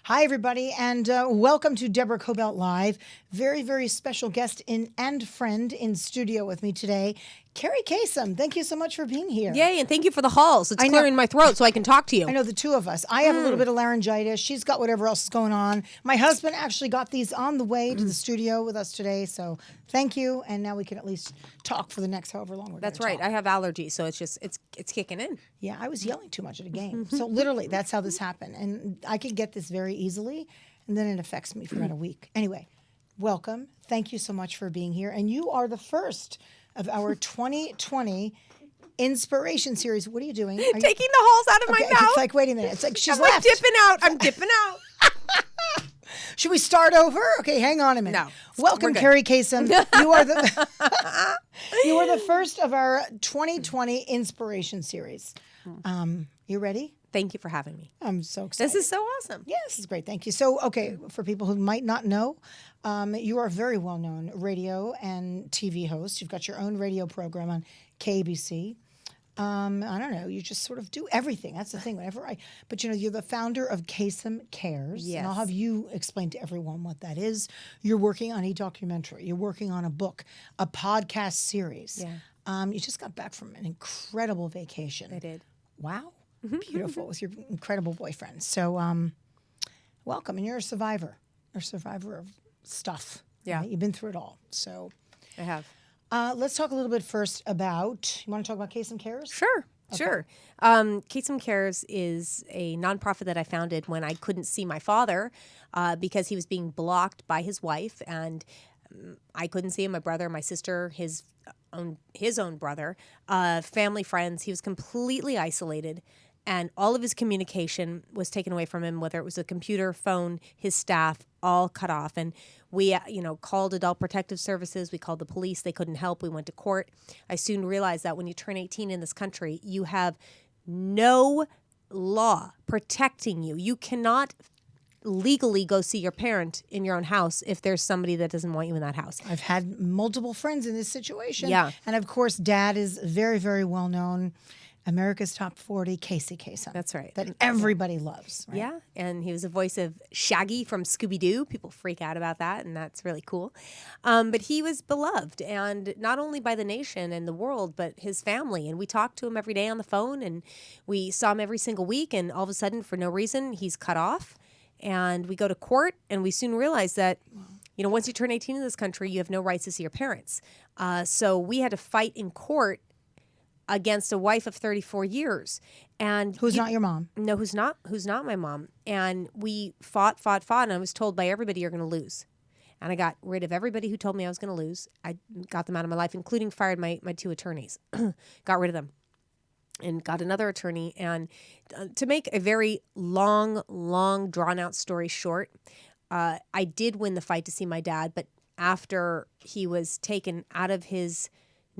Hi, everybody, and welcome to Deborah Kobylt Live. Very, very special guest and friend in studio with me today, Kerri Kasem. Thank you so much for being here. Yay, and thank you for the halls. It's clearing my throat so I can talk to you. I know the two of us. I have a little bit of laryngitis. She's got whatever else is going on. My husband actually got these on the way to the studio with us today, so thank you. And now we can at least talk for the next however long we're That's gonna right. talk. I have allergies, so it's kicking in. Yeah, I was yelling too much at a game. So literally, that's how this happened. And I could get this very easily, and then it affects me for about a week. Anyway, welcome. Thank you so much for being here. And you are the first of our 2020 Inspiration Series. What are you doing? Taking the holes out of my mouth. It's like, wait a minute. It's like she's I'm like left. dipping out. I'm dipping out. Should we start over? Okay, hang on a minute. No, Welcome, we're good. Kerri Kasem. You are the you are the first of our 2020 Inspiration Series. You ready? Thank you for having me. I'm so excited. This is so awesome. Yeah, this is great. Thank you. So, okay, for people who might not know, you are a very well-known radio and TV host. You've got your own radio program on KBC. I don't know. You just sort of do everything. That's the thing. But you're the founder of Kasem Cares. Yes. And I'll have you explain to everyone what that is. You're working on a documentary. You're working on a book, a podcast series. Yeah. You just got back from an incredible vacation. I did. Wow. Beautiful with your incredible boyfriend. So, welcome. And you're a survivor. You're a survivor of stuff. Yeah. Right? You've been through it all. So, I have. let's talk a little bit first about, you want to talk about Kasem Cares? Sure. Kasem Cares is a nonprofit that I founded when I couldn't see my father because he was being blocked by his wife, and I couldn't see him. My brother, my sister, his own brother, family, friends. He was completely isolated, and all of his communication was taken away from him, whether it was a computer, phone, his staff, all cut off. And we, called Adult Protective Services. We called the police. They couldn't help. We went to court. I soon realized that when you turn 18 in this country, you have no law protecting you. You cannot legally go see your parent in your own house if there's somebody that doesn't want you in that house. I've had multiple friends in this situation. Yeah. And of course, Dad is very, very well known. America's Top 40, Casey Kasem. That's right. That everybody loves. Right? Yeah, and he was the voice of Shaggy from Scooby-Doo. People freak out about that, and that's really cool. But he was beloved, and not only by the nation and the world, but his family. And we talked to him every day on the phone, and we saw him every single week, and all of a sudden, for no reason, he's cut off. And we go to court, and we soon realize that, once you turn 18 in this country, you have no rights to see your parents. So we had to fight in court against a wife of 34 years. And Who's not your mom? No, who's not my mom. And we fought, and I was told by everybody, you're going to lose. And I got rid of everybody who told me I was going to lose. I got them out of my life, including fired my two attorneys. Got rid of them and got another attorney. And to make a very long, drawn out story short, I did win the fight to see my dad, but after he was taken out of his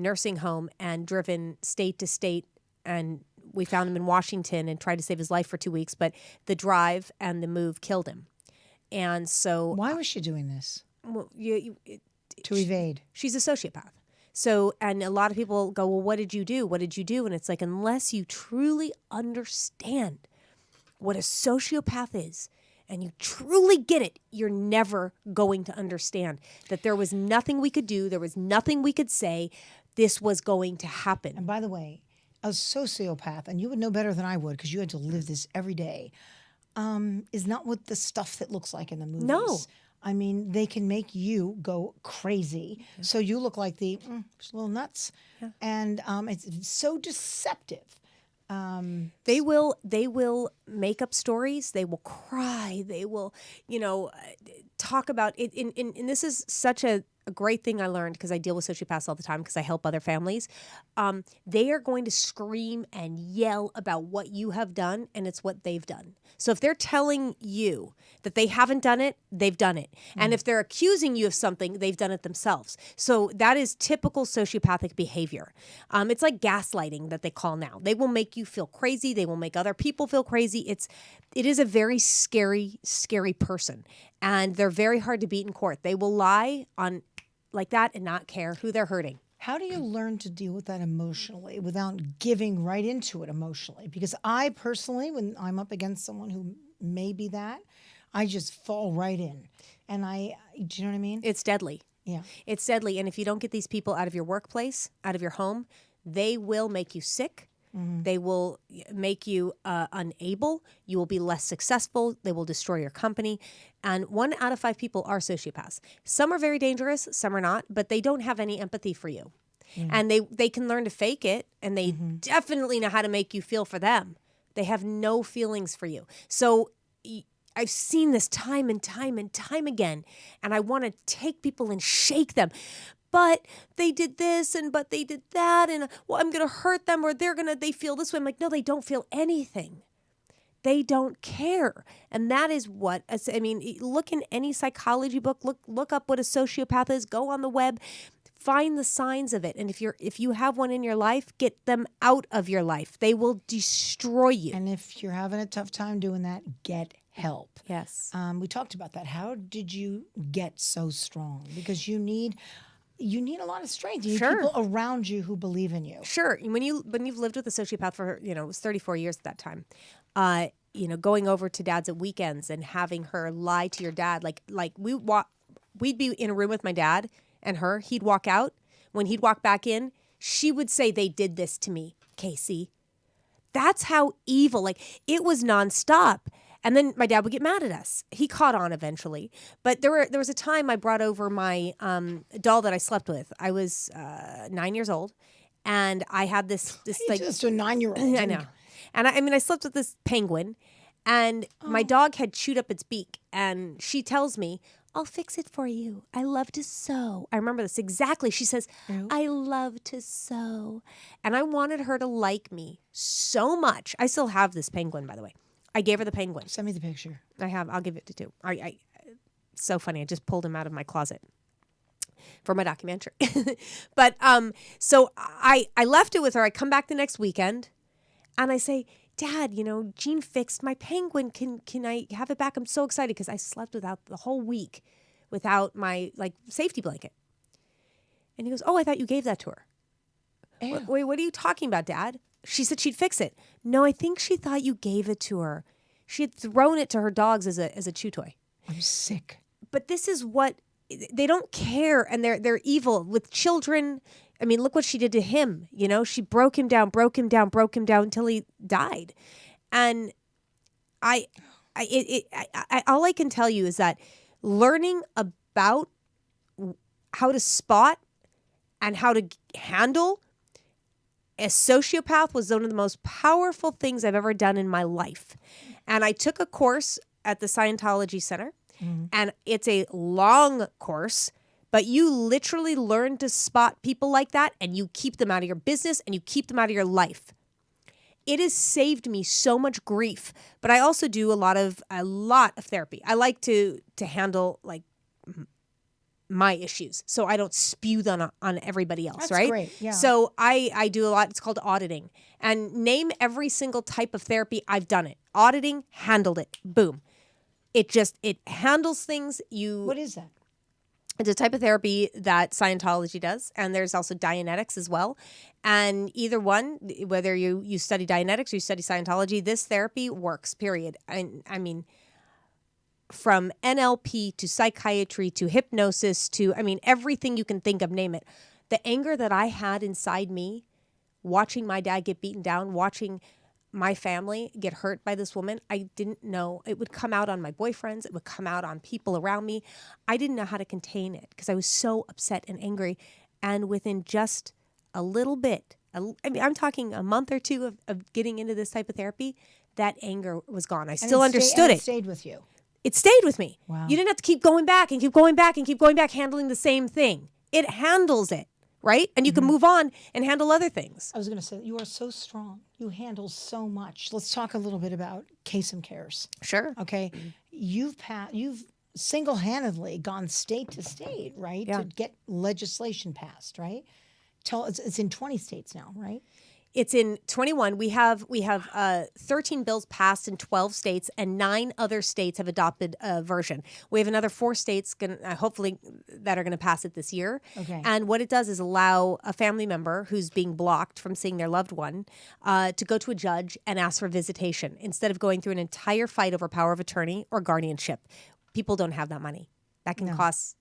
nursing home and driven state to state, and we found him in Washington and tried to save his life for 2 weeks, but the drive and the move killed him. And so Why was she doing this? well, To evade. she's a sociopath. So, and a lot of people go, well, what did you do? What did you do? And it's like, unless you truly understand what a sociopath is, and you truly get it, you're never going to understand that there was nothing we could do. There was nothing we could say. This was going to happen. And by the way, a sociopath, and you would know better than I would because you had to live this every day, is not what the stuff that looks like in the movies. No. I mean, they can make you go crazy. So you look like the little nuts. Yeah. And it's so deceptive. They will make up stories. They will cry. They will, talk about it. And this is such a great thing I learned because I deal with sociopaths all the time because I help other families. They are going to scream and yell about what you have done, and it's what they've done. So if they're telling you that they haven't done it, they've done it. And if they're accusing you of something, they've done it themselves. So that is typical sociopathic behavior. It's like gaslighting that they call now. They will make you feel crazy. They will make other people feel crazy. It is a very scary, scary person. And they're very hard to beat in court. They will lie on like that and not care who they're hurting. How do you learn to deal with that emotionally without giving right into it emotionally? Because I personally, when I'm up against someone who may be that, I just fall right in. And do you know what I mean? It's deadly. Yeah. It's deadly. And if you don't get these people out of your workplace, out of your home, they will make you sick. They will make you unable. You will be less successful. They will destroy your company. And 1 out of 5 people are sociopaths. Some are very dangerous, some are not, but they don't have any empathy for you. And they can learn to fake it, and they definitely know how to make you feel for them. They have no feelings for you. So I've seen this time and time and time again, and I want to take people and shake them. But they did this, but they did that, and well, I'm going to hurt them, or they feel this way. I'm like, no, they don't feel anything. They don't care. And that is what, I mean, look in any psychology book, look up what a sociopath is, go on the web, find the signs of it. And if you have one in your life, get them out of your life. They will destroy you. And if you're having a tough time doing that, get help. Yes. We talked about that. How did you get so strong? Because you need a lot of strength. You need people around you who believe in you. Sure. When you've lived with a sociopath for, it was 34 years at that time, going over to Dad's at weekends and having her lie to your dad, like we'd be in a room with my dad and her. He'd walk out. When he'd walk back in, she would say, "They did this to me, Casey." That's how evil. Like, it was nonstop. And then my dad would get mad at us. He caught on eventually. But there was a time I brought over my doll that I slept with. I was 9 years old, and I had this like just a 9-year-old. I know. And I slept with this penguin, and my dog had chewed up its beak, and she tells me, "I'll fix it for you. I love to sew." I remember this exactly. She says, "I love to sew." And I wanted her to like me so much. I still have this penguin, by the way. I gave her the penguin. Send me the picture. I have. I'll give it to you. So funny. I just pulled him out of my closet for my documentary. But so I left it with her. I come back the next weekend, and I say, "Dad, Jean fixed my penguin. Can I have it back? I'm so excited because I slept without the whole week without my safety blanket." And he goes, "Oh, I thought you gave that to her." Wait, what are you talking about, Dad? She said she'd fix it. No, I think she thought you gave it to her. She had thrown it to her dogs as a chew toy. I'm sick. But this is what they don't care, and they're evil with children. I mean, look what she did to him. She broke him down until he died. And all I can tell you is that learning about how to spot and how to handle a sociopath was one of the most powerful things I've ever done in my life. And I took a course at the Scientology Center, and it's a long course, but you literally learn to spot people like that, and you keep them out of your business, and you keep them out of your life. It has saved me so much grief, but I also do a lot of therapy. I like to handle my issues, so I don't spew them on everybody else. That's right? Great. Yeah. So I do a lot. It's called auditing, and name every single type of therapy. I've done it. Auditing, handled it. Boom. It handles things. What is that? It's a type of therapy that Scientology does, and there's also Dianetics as well. And either one, whether you study Dianetics or you study Scientology, this therapy works, period. I mean, from NLP to psychiatry to hypnosis to, everything you can think of, name it. The anger that I had inside me, watching my dad get beaten down, watching my family get hurt by this woman, I didn't know. It would come out on my boyfriends. It would come out on people around me. I didn't know how to contain it because I was so upset and angry. And within just a little bit, I'm talking a month or two of getting into this type of therapy, that anger was gone. I still understood it. It stayed with you. It stayed with me. Wow. You didn't have to keep going back and keep going back and keep going back, handling the same thing. It handles it, right? And you can move on and handle other things. I was going to say, you are so strong. You handle so much. Let's talk a little bit about Kasem Cares. Sure. Okay. You've single-handedly gone state to state, right? Yeah. To get legislation passed, right? It's in 20 states now, right? It's in 21. We have 13 bills passed in 12 states, and 9 other states have adopted a version. We have another 4 states hopefully that are going to pass it this year. Okay. And what it does is allow a family member who's being blocked from seeing their loved one to go to a judge and ask for visitation instead of going through an entire fight over power of attorney or guardianship. People don't have that money. That can cost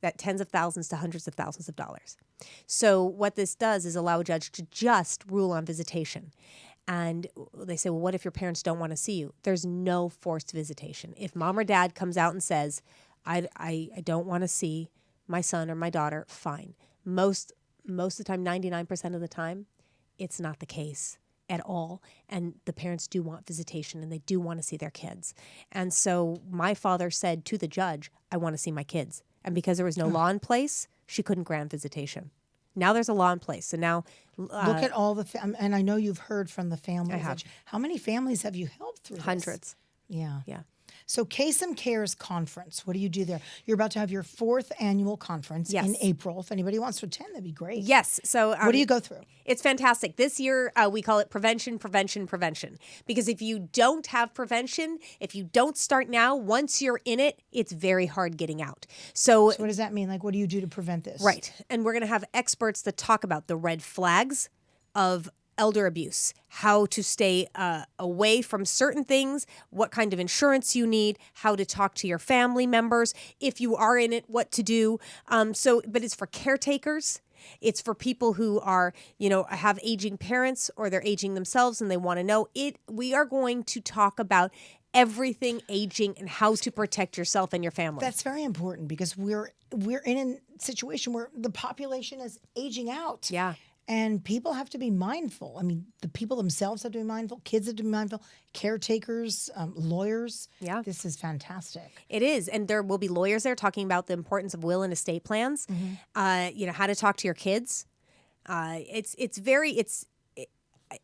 that tens of thousands to hundreds of thousands of dollars. So what this does is allow a judge to just rule on visitation. And they say, well, what if your parents don't want to see you? There's no forced visitation. If mom or dad comes out and says, I don't want to see my son or my daughter, fine. Most of the time, 99% of the time, it's not the case at all. And the parents do want visitation and they do want to see their kids. And so my father said to the judge, I want to see my kids. And because there was no law in place, she couldn't grant visitation. Now there's a law in place. So now look at all the and I know you've heard from the families. I have. How many families have you helped through this? Hundreds. Yeah. Yeah. So Kasem Cares Conference, what do you do there? You're about to have your 4th annual conference in April. If anybody wants to attend, that'd be great. Yes. So what do you go through? It's fantastic. This year, we call it prevention, prevention, prevention. Because if you don't have prevention, if you don't start now, once you're in it, it's very hard getting out. So what does that mean? Like, what do you do to prevent this? Right. And we're going to have experts that talk about the red flags of elder abuse, how to stay away from certain things, what kind of insurance you need, how to talk to your family members, if you are in it, what to do. But it's for caretakers. It's for people who are, have aging parents or they're aging themselves and they want to know it. We are going to talk about everything aging and how to protect yourself and your family. That's very important because we're in a situation where the population is aging out. Yeah. And people have to be mindful. I mean, the people themselves have to be mindful. Kids have to be mindful. Caretakers, lawyers. Yeah. This is fantastic. It is. And there will be lawyers there talking about the importance of will and estate plans, how to talk to your kids.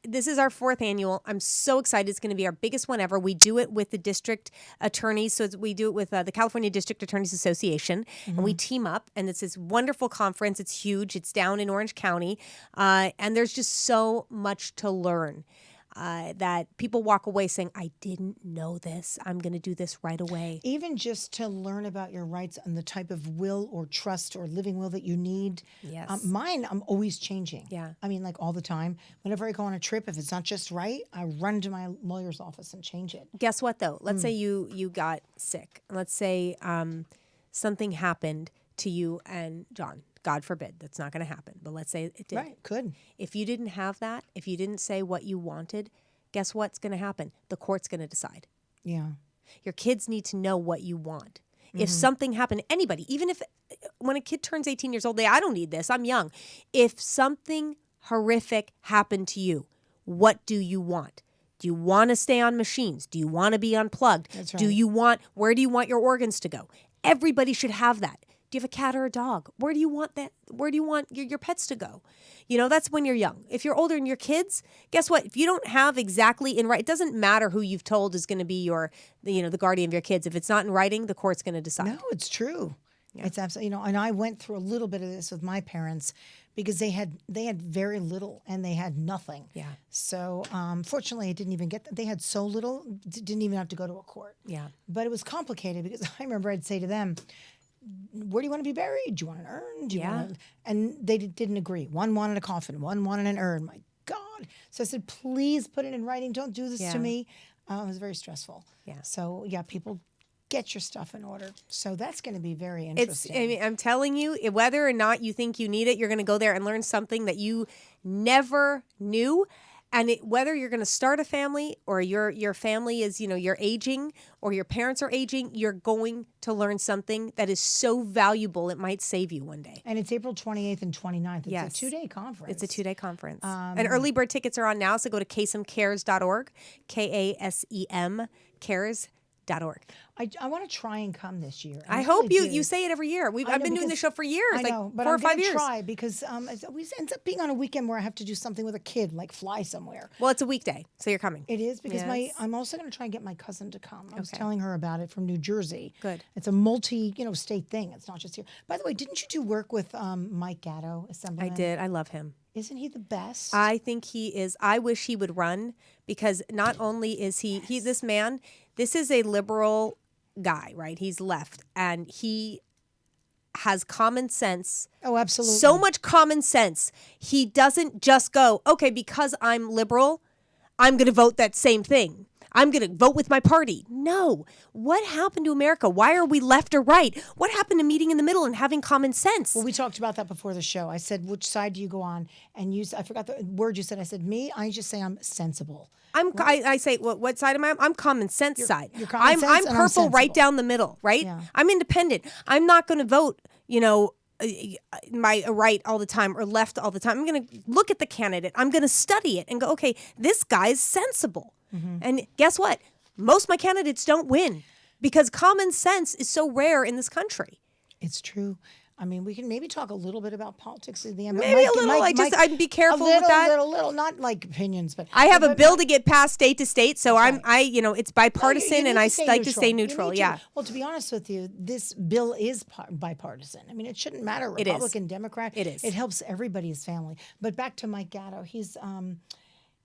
This is our 4th annual. I'm so excited. It's going to be our biggest one ever. We do it with the district attorneys. So we do it with the California District Attorneys Association. And we team up. And it's this wonderful conference. It's huge. It's down in Orange County. And there's just so much to learn. That people walk away saying, I didn't know this. I'm going to do this right away. Even just to learn about your rights and the type of will or trust or living will that you need. Yes. Mine, I'm always changing. Yeah. I mean, like all the time. Whenever I go on a trip, if it's not just right, I run to my lawyer's office and change it. Guess what, though? Let's say you got sick. Let's say something happened to you and John. God forbid, that's not going to happen. But let's say it did. Right, could. If you didn't have that, if you didn't say what you wanted, guess what's going to happen? The court's going to decide. Yeah. Your kids need to know what you want. If something happened, anybody, even if when a kid turns 18 years old, I don't need this, I'm young. If something horrific happened to you, what do you want? Do you want to stay on machines? Do you want to be unplugged? That's right. Where do you want your organs to go? Everybody should have that. Do you have a cat or a dog? Where do you want that? Where do you want your pets to go? That's when you're young. If you're older and your kids, guess what? If you don't have exactly in writing, it doesn't matter who you've told is going to be the guardian of your kids. If it's not in writing, the court's going to decide. No, it's true. Yeah. It's absolutely, and I went through a little bit of this with my parents because they had very little and they had nothing. Yeah. So fortunately, I didn't even get that. They had so little, didn't even have to go to a court. Yeah. But it was complicated because I remember I'd say to them, where do you want to be buried? Do you want an urn? Do you want And they didn't agree. One wanted a coffin. One wanted an urn. My God. So I said, please put it in writing. Don't do this to me. It was very stressful. Yeah. So, people get your stuff in order. So that's going to be very interesting. I'm telling you, whether or not you think you need it, you're going to go there and learn something that you never knew. And whether you're going to start a family or your family is, you're aging or your parents are aging, you're going to learn something that is so valuable it might save you one day. And it's April 28th and 29th. It's Yes. a 2-day conference. It's a 2-day conference. And early bird tickets are on now, so go to kasemcares.org, Kasem Cares. I want to try and come this year. I hope really you do. say it every year. I I've know, been doing because this show for years, I know, like but 4 or I'm 5 gonna years. try because it always ends up being on a weekend where I have to do something with a kid, like fly somewhere. Well, it's a weekday, so you're coming. It is because Yes. I'm also going to try and get my cousin to come. I was Okay. telling her about it from New Jersey. Good. It's a state thing. It's not just here. By the way, didn't you do work with Mike Gatto, I Assemblyman? did. I love him. Isn't he the best? I think he is. I wish he would run because not only is this man, this is a liberal guy, right? He's left and he has common sense. Oh, absolutely. So much common sense. He doesn't just go, okay, because I'm liberal, I'm going to vote that same thing. I'm going to vote with my party. No. What happened to America? Why are we left or right? What happened to meeting in the middle and having common sense? Well, we talked about that before the show. I said, which side do you go on? And I forgot the word you said. I said, me, I just say I'm sensible. I say, what side am I on? I'm common sense side. you're common sense I'm and I'm purple right sensible. down the middle, right? Yeah. I'm independent. I'm not going to vote, my right all the time or left all the time. I'm going to look at the candidate. I'm going to study it and go, okay, this guy's sensible. Mm-hmm. And guess what? Most of my candidates don't win because common sense is so rare in this country. It's true. I mean, we can maybe talk a little bit about politics at the end. But Maybe a little. I'd be careful with that. A little, not like opinions, but I have a bill to get passed state to state, so That's it's bipartisan, you and need I to like to stay neutral. You need to. Yeah. Well, to be honest with you, this bill is bipartisan. I mean, it shouldn't matter It is. Republican, Democrat. It is. It helps everybody's family. But back to Mike Gatto,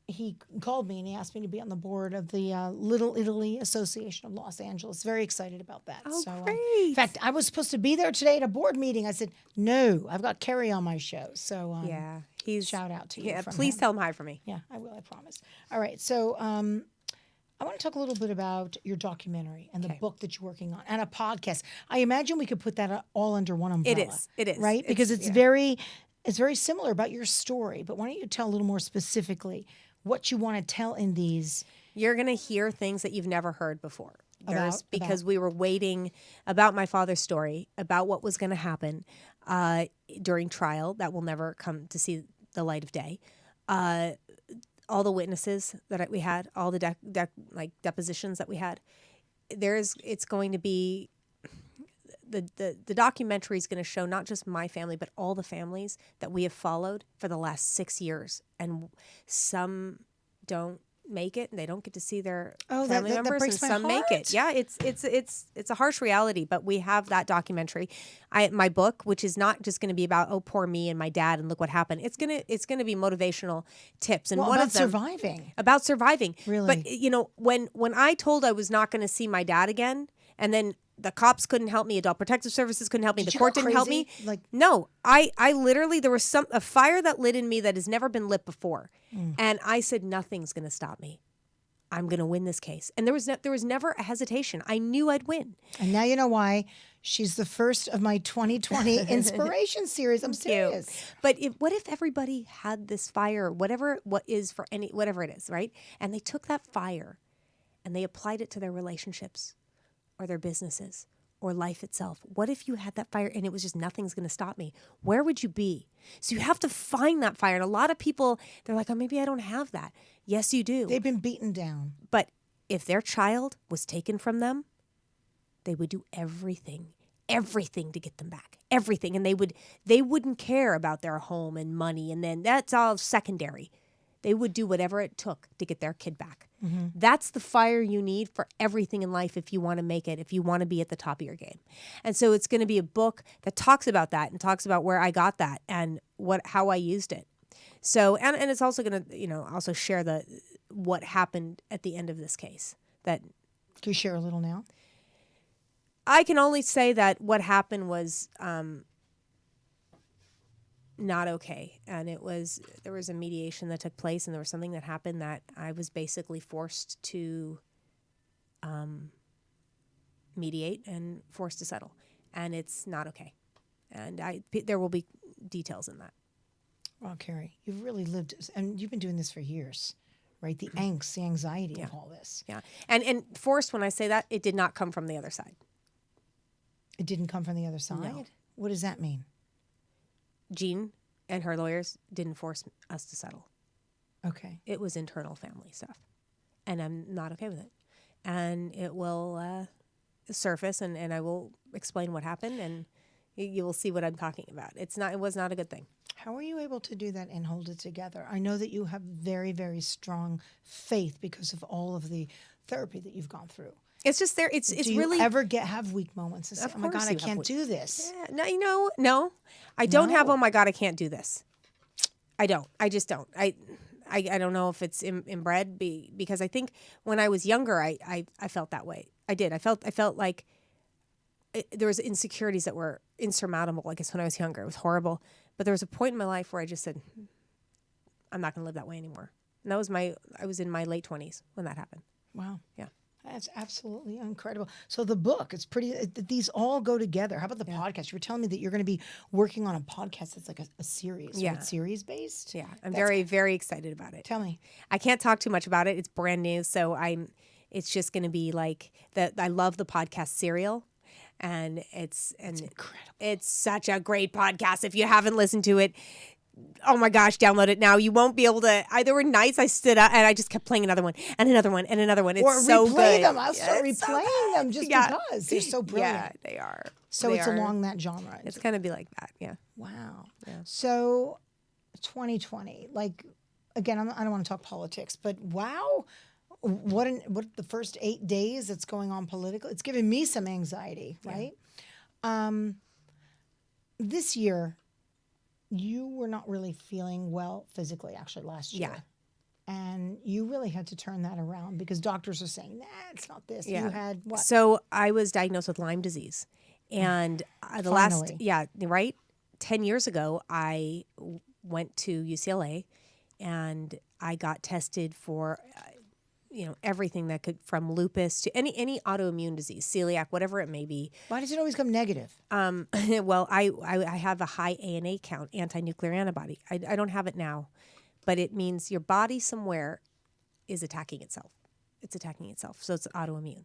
he called me and he asked me to be on the board of the Little Italy Association of Los Angeles. Very excited about that. Oh, so, great. in fact, I was supposed to be there today at a board meeting. I said, no, I've got Kerri on my show. So Yeah. shout out to you. Yeah. from Please him. tell him hi for me. Yeah, I will, I promise. All right, so I want to talk a little bit about your documentary and the book that you're working on and a podcast. I imagine we could put that all under one umbrella. It is. Right? Because it's very similar about your story, but why don't you tell a little more specifically what you want to tell in these? You're going to hear things that you've never heard before. Because About? we were waiting about my father's story, about what was going to happen during trial that will never come to see the light of day. All the witnesses that we had, all the depositions that we had. It's going to be the documentary is going to show not just my family, but all the families that we have followed for the last 6 years. And some don't make it and they don't get to see their family members, and breaks my some make heart. it. Yeah, it's a harsh reality, but we have that documentary. My book, which is not just going to be about, oh, poor me and my dad and look what happened. It's gonna be motivational tips, and one about of them about surviving. Really? But when I told I was not going to see my dad again, and then the cops couldn't help me, Adult Protective Services couldn't help me, the you court go didn't help me. crazy? No, I literally, there was a fire that lit in me that has never been lit before. And I said, nothing's going to stop me. I'm going to win this case. And there was never a hesitation. I knew I'd win. And now you know why she's the first of my 2020 inspiration series. I'm serious. But what if everybody had this fire, whatever it is, right? And they took that fire and they applied it to their relationships or their businesses or life itself. What if you had that fire and it was just nothing's going to stop me? Where would you be? So you have to find that fire. And a lot of people, they're like, oh, maybe I don't have that. Yes, you do. They've been beaten down. But if their child was taken from them, they would do everything to get them back. Everything. And they wouldn't care about their home and money. And then that's all secondary. They would do whatever it took to get their kid back. Mm-hmm. That's the fire you need for everything in life if you want to make it, if you want to be at the top of your game. And so it's going to be a book that talks about that and talks about where I got that and how I used it. So and it's also going to also share what happened at the end of this case. That Can you share a little now? I can only say that what happened was not okay, and there was a mediation that took place, and there was something that happened that I was basically forced to mediate and forced to settle, and it's not okay, and there will be details in that. Well, Kerri, you've really lived, and you've been doing this for years, right? The angst, the anxiety of all this. Yeah, and forced, when I say that, it did not come from the other side. It didn't come from the other side? No. What does that mean? Jean and her lawyers didn't force us to settle. Okay. It was internal family stuff. And I'm not okay with it. and it will surface, and I will explain what happened, and you will see what I'm talking about. It was not a good thing. How are you able to do that and hold it together? I know that you have very, very strong faith because of all of the therapy that you've gone through. It's just there. It's Do you really ever have weak moments and say, Of "Oh my course God, I you have can't weak- do this"? Yeah, no. I don't have. No. Oh my God, I can't do this. I don't. I just don't. I don't know if it's inbred because I think when I was younger, I felt that way. I did. I felt like there was insecurities that were insurmountable. I guess when I was younger, it was horrible. But there was a point in my life where I just said, I'm not going to live that way anymore. And that was I was in my late 20s when that happened. Wow. Yeah. That's absolutely incredible. So the book, it's pretty, these all go together. How about the podcast? You were telling me that you're going to be working on a podcast that's like a series. Yeah. So it's series based? Yeah. I'm very, very excited about it. Tell me. I can't talk too much about it. It's brand new. So it's just going to be like that. I love the podcast Serial. And it's incredible. It's such a great podcast. If you haven't listened to it, oh my gosh, download it now. You won't be able to. There were nights I stood up and I just kept playing another one and another one and another one. It's or so replay good. them. I'll start replaying them just because they're so brilliant. Yeah, they are. So They it's are. along that genre. It's going to be like that. Yeah. Wow. Yeah. So 2020, like, again, I don't want to talk politics, but wow, what the first 8 days that's going on politically, it's giving me some anxiety, right? This year, you were not really feeling well physically, actually, last year. Yeah. And you really had to turn that around because doctors are saying, nah, it's not this. Yeah. You had what? So I was diagnosed with Lyme disease. And Finally. 10 years ago, I went to UCLA and I got tested for everything that could, from lupus to any autoimmune disease, celiac, whatever it may be. Why does it always come negative? Well, I have a high ANA count, anti-nuclear antibody. I don't have it now, but it means your body somewhere is attacking itself. It's attacking itself, so it's autoimmune.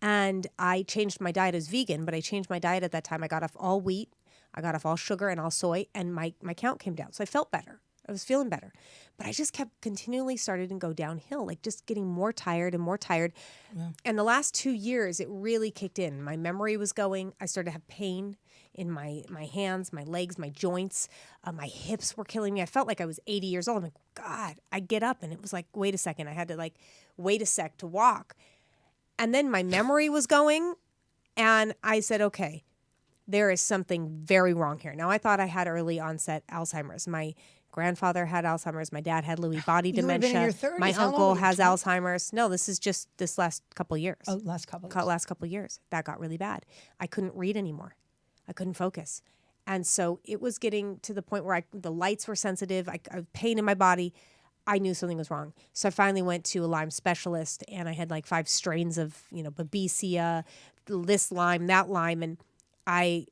And I changed my diet as vegan, but I changed my diet at that time. I got off all wheat, I got off all sugar and all soy, and my count came down. So I felt better. I was feeling better. But I just kept continually started to go downhill, like just getting more tired and more tired. Yeah. And the last 2 years, it really kicked in. My memory was going. I started to have pain in my hands, my legs, my joints. My hips were killing me. I felt like I was 80 years old. I'm like, God, I get up and it was like, wait a second. I had to wait a sec to walk. And then my memory was going and I said, okay, there is something very wrong here. Now I thought I had early onset Alzheimer's. My grandfather had Alzheimer's. My dad had Lewy body dementia. You were in your 30s. My How long uncle were you? has Alzheimer's. No, this is just this last couple of years. Oh, last couple of years. That got really bad. I couldn't read anymore. I couldn't focus. And so it was getting to the point where the lights were sensitive. I had pain in my body. I knew something was wrong. So I finally went to a Lyme specialist and I had 5 strains of, Babesia, this Lyme, that Lyme. And I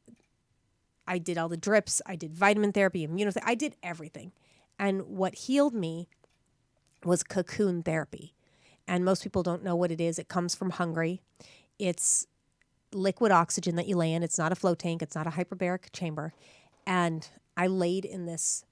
did all the drips. I did vitamin therapy, immunotherapy. I did everything. And what healed me was cocoon therapy. And most people don't know what it is. It comes from Hungary. It's liquid oxygen that you lay in. It's not a float tank. It's not a hyperbaric chamber. And I laid in this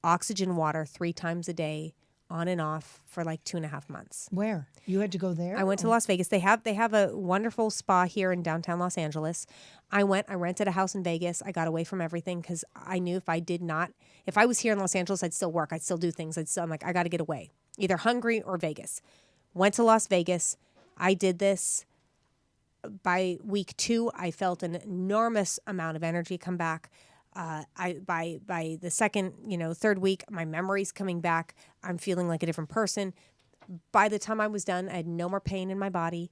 oxygen water 3 times a day on and off for 2.5 months. Where? You had to go there? I went to Las Vegas. They have a wonderful spa here in downtown Los Angeles. I rented a house in Vegas. I got away from everything because I knew if I was here in Los Angeles, I'd still work. I'd still do things. I'm like, I got to get away, either Hungary or Vegas. Went to Las Vegas. I did this. By week 2, I felt an enormous amount of energy come back. By the second, 3rd week, my memory's coming back. I'm feeling like a different person. By the time I was done, I had no more pain in my body.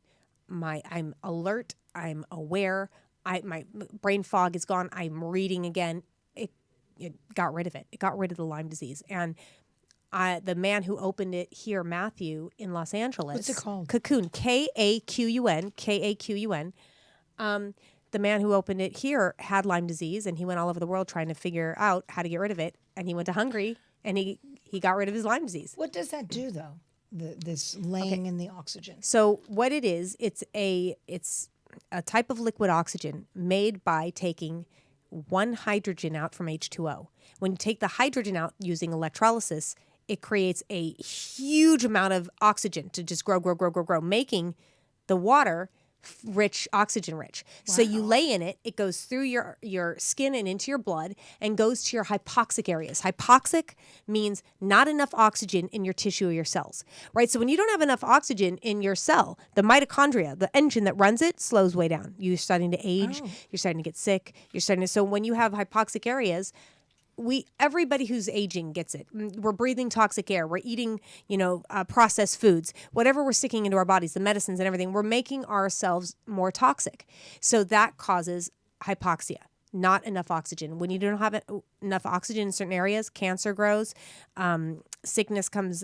I'm alert. I'm aware. My brain fog is gone. I'm reading again. It got rid of it. It got rid of the Lyme disease. And the man who opened it here, Matthew, in Los Angeles. What's it called? Cocoon. K-A-Q-U-N. K-A-Q-U-N. The man who opened it here had Lyme disease, and he went all over the world trying to figure out how to get rid of it. And he went to Hungary, and he got rid of his Lyme disease. What does that do, though? This laying in the oxygen. So what it is, it's a type of liquid oxygen made by taking one hydrogen out from H2O. When you take the hydrogen out using electrolysis, it creates a huge amount of oxygen to just grow, making the water oxygen rich. So you lay in it, it goes through your skin and into your blood and goes to your hypoxic areas. Hypoxic means not enough oxygen in your tissue or your cells, right? So when you don't have enough oxygen in your cell, the mitochondria, the engine that runs it, slows way down. You're starting to age, you're starting to get sick, so when you have hypoxic areas, everybody who's aging gets it. We're breathing toxic air. We're eating, processed foods. Whatever we're sticking into our bodies, the medicines and everything, we're making ourselves more toxic. So that causes hypoxia, not enough oxygen. When you don't have enough oxygen in certain areas, cancer grows, sickness comes,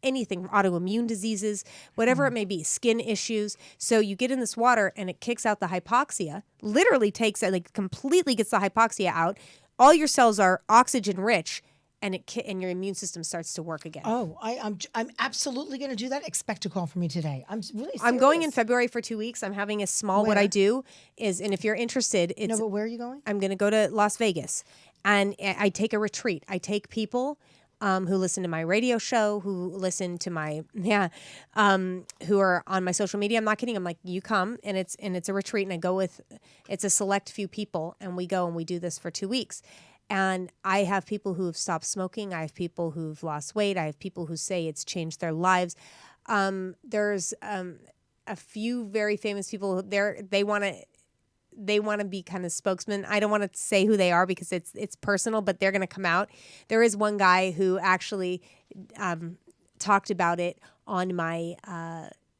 anything, autoimmune diseases, whatever it may be, skin issues. So you get in this water and it kicks out the hypoxia, literally completely gets the hypoxia out. All your cells are oxygen rich, and your immune system starts to work again. Oh, I'm absolutely going to do that. Expect a call from me today. I'm really serious. I'm going in February for 2 weeks. I'm having a small. Where? What I do is, and if you're interested, it's. No, but where are you going? I'm going to go to Las Vegas, and I take a retreat. I take people who listen to my radio show, who listen to my who are on my social media. I'm not kidding. I'm like, you come, and it's a retreat, and I go with. It's a select few people, and we go and we do this for 2 weeks. And I have people who have stopped smoking. I have people who've lost weight. I have people who say it's changed their lives. There's a few very famous people there. They want to be kind of spokesmen. I don't want to say who they are because it's personal, but they're going to come out. There is one guy who actually talked about it on my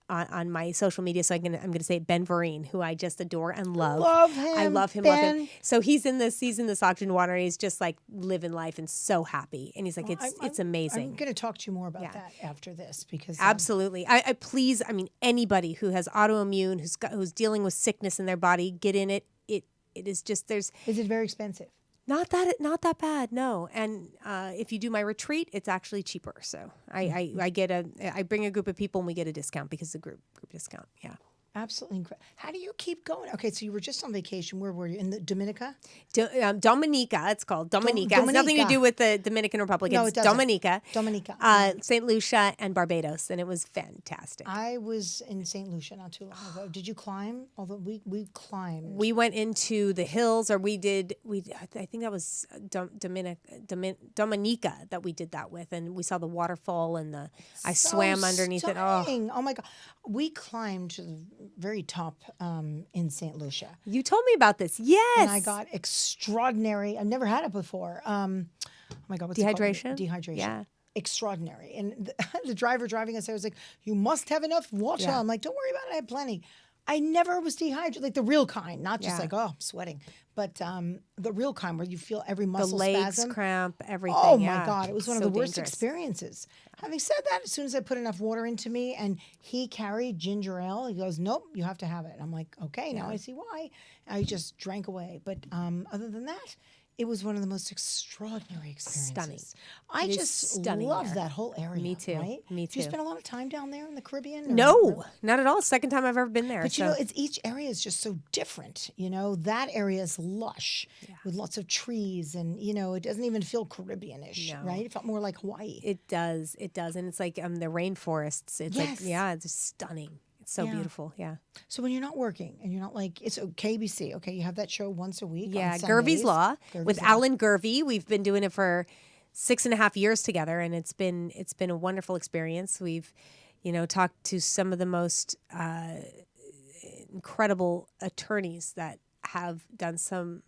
on my social media. So I'm gonna say Ben Vereen, who I just adore and love. Love him. I love him. Ben. Love him. So he's in this oxygen water, and he's just like living life and so happy. And he's like, it's amazing. I'm going to talk to you more about that after this because absolutely. I please. I mean, anybody who has autoimmune, who's dealing with sickness in their body, get in it. It is just there's. Is it very expensive? Not that bad, no. And if you do my retreat, it's actually cheaper. So I bring a group of people and we get a discount because it's a group discount. Yeah. Absolutely incredible. How do you keep going? Okay, so you were just on vacation. Where were you? In the Dominica? Dominica, it's called Dominica. It has nothing to do with the Dominican Republic. No, it's it doesn't. Dominica. St. Lucia and Barbados, and it was fantastic. I was in St. Lucia not too long ago. Did you climb? Although we climbed. We went into the hills, or I think that was Dominica that we did that with, and we saw the waterfall and I swam underneath it. Oh my God. We climbed to the very top in St. Lucia. You told me about this. Yes. And I got extraordinary. I've never had it before. Oh my God. What's dehydration? It called? Dehydration. Yeah. Extraordinary. And the driver driving us, I was like, you must have enough water. Yeah. I'm like, don't worry about it. I have plenty. I never was dehydrated, like the real kind, not just like, oh, I'm sweating, but the real kind where you feel every muscle spasm. The legs spasm. cramp, everything. Oh my God, it was one of so the worst dangerous. experiences. Having said that, as soon as I put enough water into me and he carried ginger ale, he goes, nope, you have to have it. I'm like, okay, now I see why. I just drank away. But other than that, it was one of the most extraordinary experiences. Stunning. I just love that whole area. Me too. Right? Me Do you too. spend a lot of time down there in the Caribbean? No, not at all. Second time I've ever been there. But you know, each area is just so different. You know, that area is lush with lots of trees, and you know, it doesn't even feel Caribbean-ish, right? It felt more like Hawaii. It does, and it's like the rainforests. It's like it's just stunning. It's so beautiful, So when you're not working and you're not like, it's KBC, okay, you have that show once a week. Yeah, on Gervie's Sundays. Law with Law. Alan Gervie. We've been doing it for 6.5 years together, and it's been a wonderful experience. We've, talked to some of the most incredible attorneys that have done some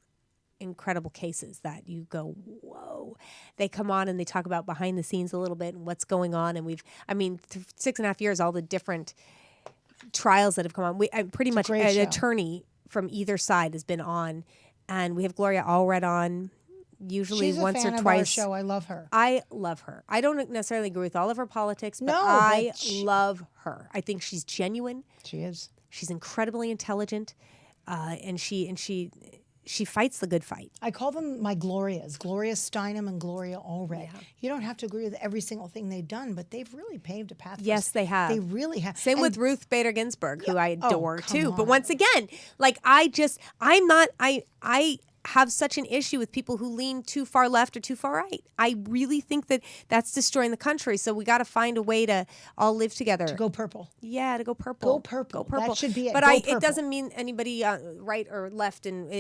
incredible cases that you go, whoa. They come on and they talk about behind the scenes a little bit and what's going on. And 6.5 years, all the different trials that have come on. I'm pretty much an attorney from either side has been on, and we have Gloria Allred on usually She's once a fan or of twice. Our show. I love her. I love her. I don't necessarily agree with all of her politics, but I love her. I think she's genuine. She is. She's incredibly intelligent, and she fights the good fight. I call them my Glorias, Gloria Steinem and Gloria Allred. Yeah. You don't have to agree with every single thing they've done, but they've really paved a path. Yes, they have. They really have. Same with Ruth Bader Ginsburg, who I adore too. On. But once again, like I have such an issue with people who lean too far left or too far right. I really think that that's destroying the country. So we got to find a way to all live together. To go purple. Yeah, to go purple. Go purple. Go purple. That should be it. But Go it purple. doesn't mean anybody right or left, and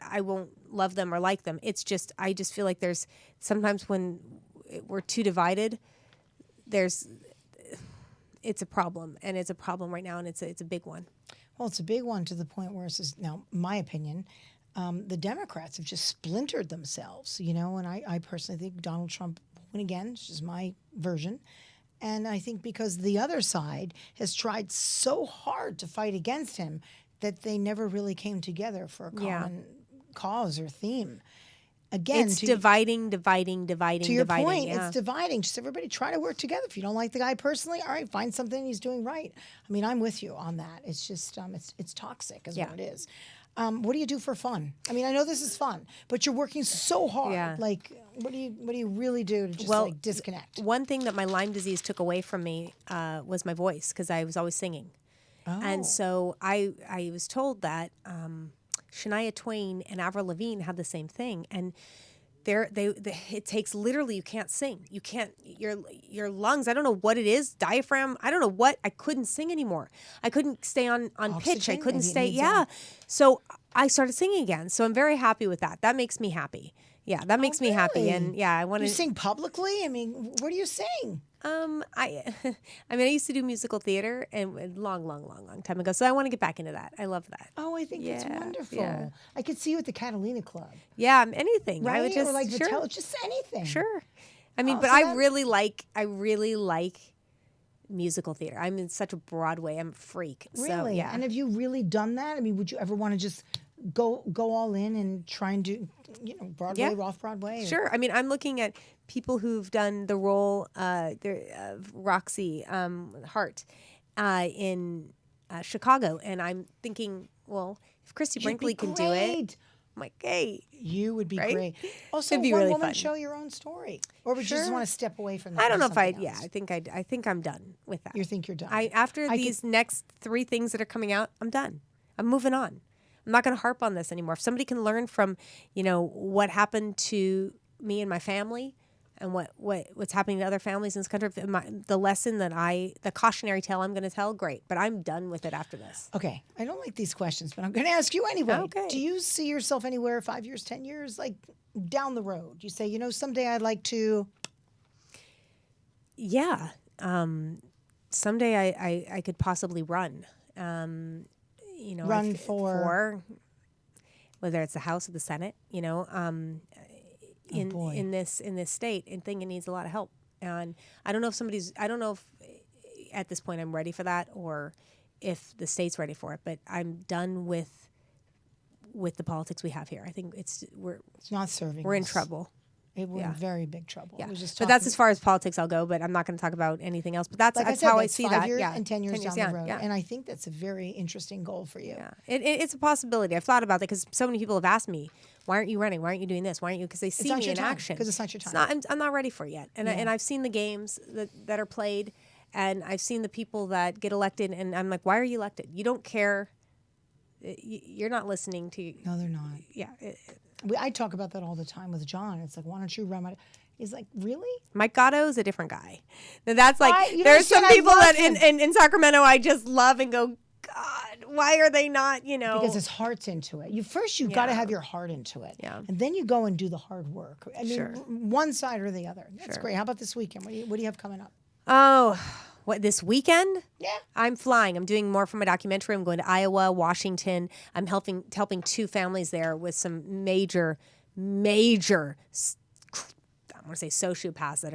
I won't love them or like them. It's just I just feel like there's sometimes when we're too divided, it's a problem, and it's a problem right now, and it's a big one. Well, it's a big one to the point where this is now my opinion. The Democrats have just splintered themselves, and I personally think Donald Trump will win again. It's just my version. And I think because the other side has tried so hard to fight against him that they never really came together for a common cause or theme. Again, it's dividing. To your point, yeah. it's dividing. Just everybody try to work together. If you don't like the guy personally, all right, find something he's doing right. I mean, I'm with you on that. It's just it's toxic is what it is. What do you do for fun? I mean, I know this is fun, but you're working so hard. Yeah. Like, what do you really do to just disconnect? One thing that my Lyme disease took away from me was my voice, because I was always singing. Oh. And so I was told that Shania Twain and Avril Lavigne had the same thing, and it takes literally, you can't sing, you can't, your lungs, I don't know what it is, diaphragm, I don't know what, I couldn't sing anymore. I couldn't stay on pitch. I couldn't stay. So I started singing again. So I'm very happy with that. That makes me happy. Yeah, that makes me happy. And I want to. You sing publicly? I mean, where do you sing? I used to do musical theater and long time ago. So I want to get back into that. I love that. Oh, I think that's wonderful. Yeah. I could see you at the Catalina Club. Yeah, anything. Right? I would just or like sure. just anything. Sure. I mean, but I really like musical theater. I'm in such a Broadway. I'm a freak. Really? So, yeah. And have you really done that? I mean, would you ever want to just go all in and try and do, Broadway, off Broadway? Sure. I mean, I'm looking at people who've done the role of Roxy Hart in Chicago, and I'm thinking, well, if Christy Brinkley can do it, I'm like, hey, you would be right? great. Also, It'd be one really woman fun. show your own story, or would you just want to step away from that? I don't know if I. else? Yeah, I think I'm done with that. You think you're done? After these next 3 things that are coming out, I'm done. I'm moving on. I'm not going to harp on this anymore. If somebody can learn from, what happened to me and my family, and what's happening to other families in this country, the lesson the cautionary tale I'm going to tell, great. But I'm done with it after this. Okay. I don't like these questions, but I'm going to ask you anyway. Okay. Do you see yourself anywhere 5 years, 10 years, like down the road? You say, someday I'd like to. Yeah. Someday I could possibly run. Run for whether it's the House or the Senate, in this state, and think it needs a lot of help. And I don't know if at this point I'm ready for that, or if the state's ready for it. But I'm done with the politics we have here. I think it's not serving. We're in us. trouble. We're in very big trouble. Yeah. But that's as far as politics I'll go, but I'm not going to talk about anything else. But that's how I see 5 that. Years yeah. and 10 years down the road. Yeah. And I think that's a very interesting goal for you. Yeah. It's a possibility. I've thought about that because so many people have asked me, why aren't you running? Why aren't you doing this? Why aren't you? Because they see me in action. Because it's not your time. I'm not ready for it yet. And I've seen the games that are played, and I've seen the people that get elected, and I'm like, why are you elected? You don't care. You're not listening to. No, they're not. Yeah. I talk about that all the time with John. It's like, why don't you run? He's like, really? Mike Gatto's a different guy. Now that's like, there's said some people that him. in Sacramento I just love and go, God, why are they not, Because his heart's into it. You've got to have your heart into it. Yeah. And then you go and do the hard work. I mean, one side or the other. That's great. How about this weekend? What do you have coming up? Oh, what, this weekend? Yeah. I'm flying. I'm doing more for my documentary. I'm going to Iowa, Washington. I'm helping 2 families there with some major, I want to say sociopaths that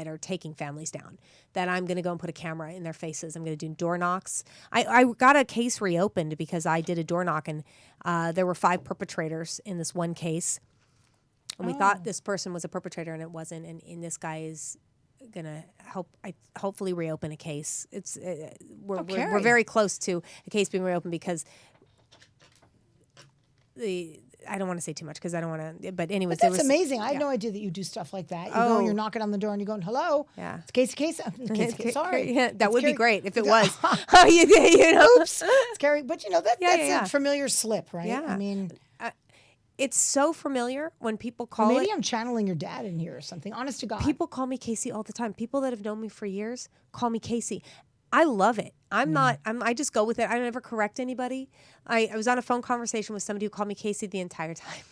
are taking families down, that I'm going to go and put a camera in their faces. I'm going to do door knocks. I got a case reopened because I did a door knock, and there were 5 perpetrators in this one case. And we thought this person was a perpetrator, and it wasn't. And this guy is going to hopefully reopen a case. We're very close to a case being reopened because I don't want to say too much because I don't want to. But anyways, that's amazing. I had no idea that you do stuff like that. You go and you're knocking on the door and you're going, "Hello, yeah, it's case. Sorry, yeah, that would be great if it was. Oops, it's Kerri. But that's a familiar slip, right? Yeah. I mean, It's so familiar when people call Maybe it. I'm channeling your dad in here or something. Honest to God. People call me Casey all the time. People that have known me for years call me Casey. I love it. I just go with it. I never correct anybody. I was on a phone conversation with somebody who called me Casey the entire time.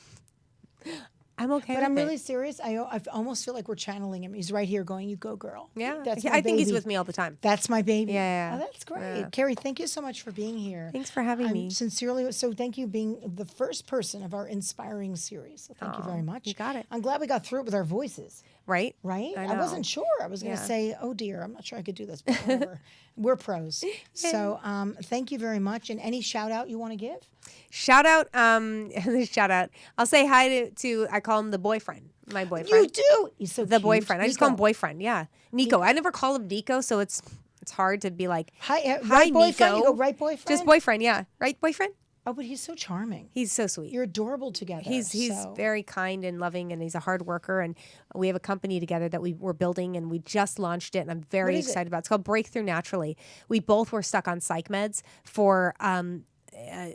I'm okay But with I'm it. really serious. I almost feel like we're channeling him. He's right here going, you go, girl. Yeah. That's I my think he's baby. with me all the time. That's my baby. Yeah. Oh, that's great. Yeah. Kerri, thank you so much for being here. Thanks for having me. Sincerely, so thank you being the first person of our inspiring series. So thank you very much. You got it. I'm glad we got through it with our voices. Right? Right? I I know. wasn't sure. I was going to Yeah. say, oh dear, I'm not sure I could do this, but whatever. We're pros. So thank you very much. And any shout out you want to give? Shout out, shout out. I'll say hi to I call him the boyfriend. My boyfriend. You do. He's so The cute. boyfriend. I just call him Nico. boyfriend. Yeah. Nico. I never call him Nico, so it's hard to be like, Hi, hi, right boyfriend. Nico. You go right boyfriend. Just boyfriend, yeah. Right, boyfriend? Oh, but he's so charming. He's so sweet. You're adorable together. He's so. very kind and loving, and he's a hard worker. And we have a company together that we're building, and we just launched it, and I'm very What is it? excited about it. It's called Breakthrough Naturally. We both were stuck on psych meds for.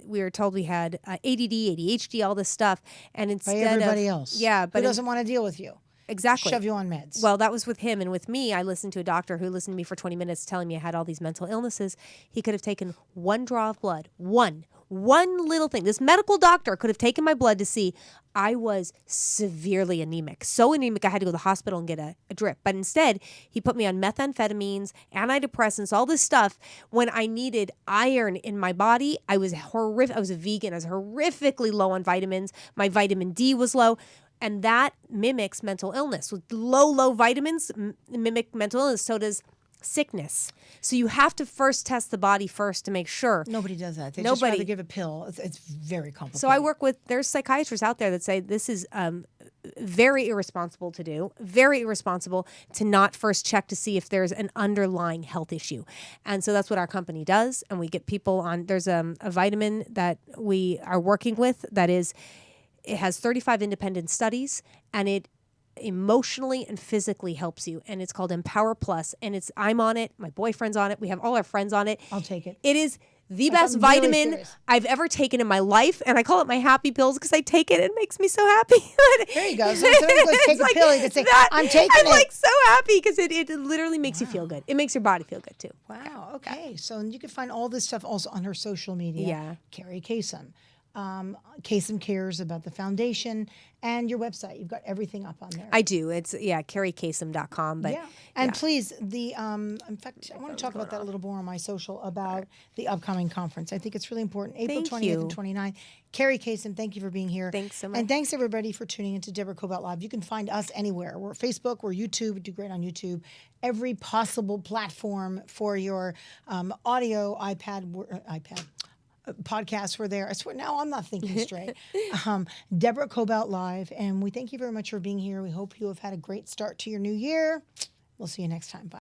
We were told we had ADD, ADHD, all this stuff, and by instead everybody of else. yeah, Who but doesn't want to deal with you? exactly Shove you on meds. Well, that was with him. And with me, I listened to a doctor who listened to me for 20 minutes telling me I had all these mental illnesses. He could have taken one draw of blood, one little thing. This medical doctor could have taken my blood to see I was severely anemic. So anemic, I had to go to the hospital and get a drip. But instead, he put me on methamphetamines, antidepressants, all this stuff when I needed iron in my body. I was horrific. I was a vegan. I was horrifically low on vitamins. My vitamin D was low. And that mimics mental illness. With low vitamins mimic mental illness. So does sickness. So you have to first test the body first to make sure. Nobody does that. They just Nobody. rather give a pill. It's very complicated. So I work with, there's psychiatrists out there that say this is very irresponsible to do, very irresponsible to not first check to see if there's an underlying health issue. And so that's what our company does. And we get people on, there's a vitamin that we are working with that is, it has 35 independent studies, and it emotionally and physically helps you. And it's called Empower Plus. And I'm on it. My boyfriend's on it. We have all our friends on it. I'll take it. It is the Like, best I'm really vitamin serious. I've ever taken in my life. And I call it my happy pills because I take it. It makes me so happy. There you go. So instead of going to take It's a pill, you can say, that. I'm taking I'm it. like so happy because it literally makes you feel good. It makes your body feel good too. Wow. Okay. So you can find all this stuff also on her social media. Yeah. Kerri Kasem. Kasem Cares about the foundation and your website. You've got everything up on there. I do. It's kerrikasem.com. But yeah. And please, in fact, I want to talk about that a little more on my social about the upcoming conference. I think it's really important. April Thank 20th you. and 29th. Kerri Kasem, thank you for being here. Thanks so much. And thanks everybody for tuning into Deborah Kobylt Live. You can find us anywhere. We're YouTube, we're YouTube. We do great on YouTube. Every possible platform for your audio, iPad. Podcasts were there. I swear now I'm not thinking straight. Deborah Kobylt Live, and we thank you very much for being here. We hope you have had a great start to your new year. We'll see you next time. Bye.